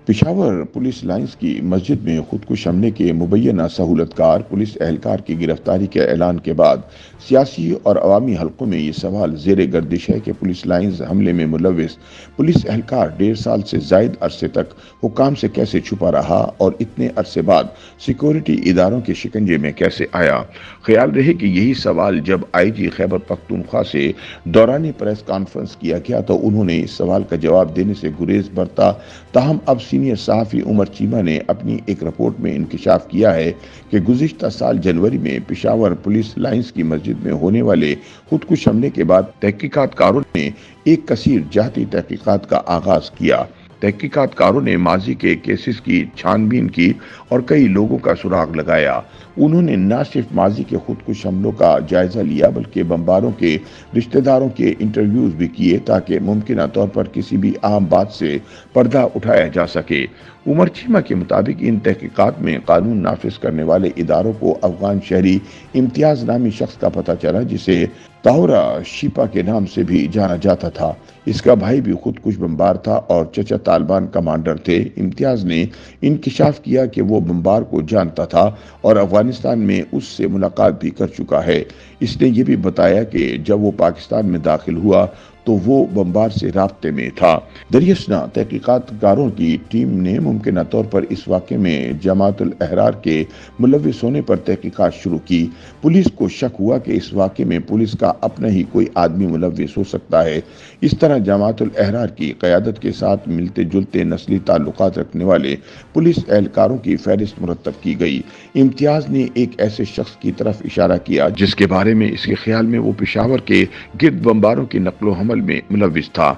Peshawar police lines की मस्जिद में खुदकुश हमले के मुबैना सहूलतकार पुलिस एहलकार की गिरफ्तारी के ऐलान के बाद सियासी और अवामी हलकों में ये सवाल ज़ेर गर्दिश है कि पुलिस लाइंस हमले में मुलविस पुलिस एहलकार 1.5 साल से जायद अरसे तक हुकाम से कैसे छुपा रहा और इतने अरसे बाद सिक्योरिटी इदारों के शिकंजे में कैसे आया। ख्याल रहे कि यही सवाल जब IG खैबर पख्तूनख्वा से दौरान प्रेस कॉन्फ्रेंस किया गया तो उन्होंने इस सवाल का जवाब देने से गुरेज बरता। ताहम अब सीनियर सहाफ़ी उमर चीमा ने अपनी एक रिपोर्ट में इंकशाफ किया है कि गुज़िश्ता साल जनवरी में पेशावर पुलिस लाइंस की मस्जिद में होने वाले खुदकुश हमले के बाद तहकीकातकारों ने एक कसीर जाती तहकीकात का आगाज किया। तहकीकातकारों ने माजी के केसेस की छानबीन की और कई लोगों का सुराग लगाया। उन्होंने न सिर्फ माजी के खुदकुश हमलों का जायजा लिया बल्कि बमबारों के रिश्तेदारों के इंटरव्यूज भी किए ताकि मुमकिन तौर पर किसी भी अहम बात से पर्दा उठाया जा सके। उमर चीमा के मुताबिक इन तहकीकात में कानून नाफिज करने वाले इदारों को अफगान शहरी इम्तियाज नामी शख्स का पता चला जिसे ताहरा शिपा के नाम से भी जाना जाता था। इसका भाई भी खुदकुश बमबार था और चचा तालिबान कमांडर थे। इम्तियाज ने इंकशाफ किया कि वो बमबार को जानता था और अफगानिस्तान में उससे मुलाकात भी कर चुका है। इसने ये भी बताया कि जब वो पाकिस्तान में दाखिल हुआ तो वो बमबार से राब्ते में था। दरियाशना तहकीकातकारों की टीम ने मुमकिन तौर पर इस वाक़े में जमातुल अहरार के मुलविस होने पर तहकीकात शुरू की। पुलिस को शक हुआ कि इस वाक़े में पुलिस का अपना ही कोई आदमी मुलविस हो सकता है। इस तरह जमातुल अहरार की क़यादत के साथ मिलते जुलते नस्ली ताल्लुकात रखने वाले पुलिस एहलकारों की फहरिस्त मुरतब की गई। इम्तियाज ने एक ऐसे शख्स की तरफ इशारा किया जिसके बारे में इसके ख्याल में वो पेशावर के गिर्द बमबारों की नकलो हमल में मुलविस था।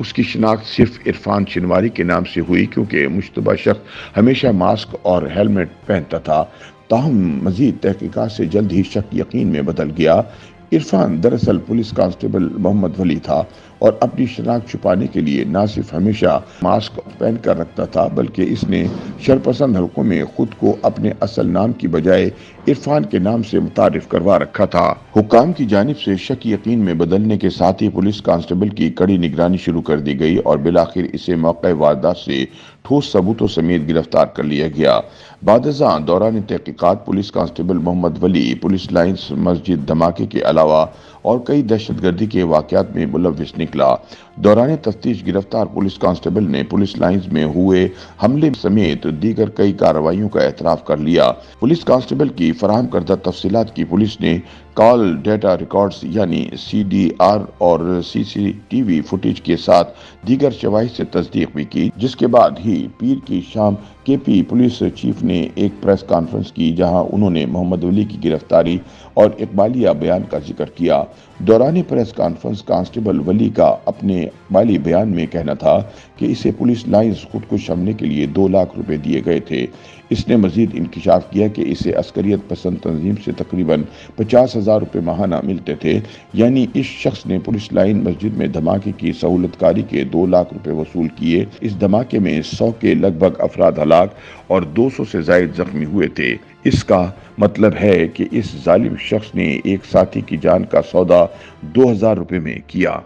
उसकी शिनाख्त सिर्फ इरफान शिनवारी के नाम से हुई क्योंकि मुश्तबा शख्स हमेशा मास्क और हेलमेट पहनता था। ताहम मजीद तहकीकात से जल्द ही शक यकीन में बदल गया। इरफान दरअसल पुलिस कांस्टेबल मोहम्मद वली था और अपनी शनाख्त छुपाने के लिए न सिर्फ हमेशा मास्क पहन कर रखता था बल्कि इसने शरपसंद हलकों में खुद को अपने असल नाम की बजाय इरफान के नाम से मुतारिफ करवा रखा था। हुकाम की जानिब से शक यकीन में बदलने के साथ ही पुलिस कांस्टेबल की कड़ी निगरानी शुरू कर दी गई और बिलाखिर इसे मौके वारदात से ठोस सबूतों समेत गिरफ्तार कर लिया गया। बादशाह दौरान तहकीकात पुलिस कांस्टेबल मोहम्मद वली पुलिस लाइंस मस्जिद धमाके के अलावा और कई दहशतगर्दी के वाक़यात में मुलविस निकला। दौरान तफ्तीश गिरफ्तार पुलिस कांस्टेबल ने पुलिस लाइंस में हुए हमले समेत दीगर कई कार्रवाइयों का एतराफ़ कर लिया। पुलिस कांस्टेबल की फराहम करदा तफसीलात की पुलिस ने कॉल डेटा रिकॉर्ड्स यानी CDR और CCTV फुटेज के साथ दीगर शवाहिद से तस्दीक भी की, जिसके बाद ही पीर की शाम KP पुलिस चीफ ने एक प्रेस कॉन्फ्रेंस की जहां उन्होंने मोहम्मद वली की गिरफ्तारी और इकबालिया बयान का जिक्र किया। दौरान प्रेस कॉन्फ्रेंस कांस्टेबल वली का अपने इकबाली बयान में कहना था कि इसे पुलिस लाइंस खुदकुश हमले के लिए 2 लाख रुपए दिए गए थे। इसने मजीद इंकशाफ किया कि इसे अस्करियत पसंद तंजीम से तकरीबन 50,000 रुपए माहाना मिलते थे, यानी इस शख्स ने पुलिस लाइन मस्जिद में धमाके की सहूलतकारी के 2 लाख रुपए वसूल किए। इस धमाके में 100 के लगभग अफराद हलाक और 200 से जायद जख्मी हुए थे। इसका मतलब है कि इस जालिम शख्स ने एक साथी की जान का सौदा 2000 रुपए में किया।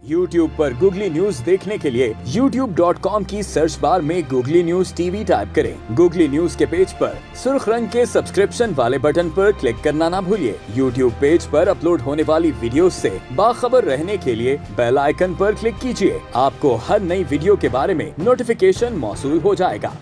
YouTube पर गूगली न्यूज देखने के लिए youtube.com की सर्च बार में गूगली न्यूज TV टाइप करें। गूगली न्यूज के पेज पर सुर्ख रंग के सब्सक्रिप्शन वाले बटन पर क्लिक करना ना भूलिए। YouTube पेज पर अपलोड होने वाली वीडियोस से बाखबर रहने के लिए बेल आइकन पर क्लिक कीजिए। आपको हर नई वीडियो के बारे में नोटिफिकेशन मौसूल हो जाएगा।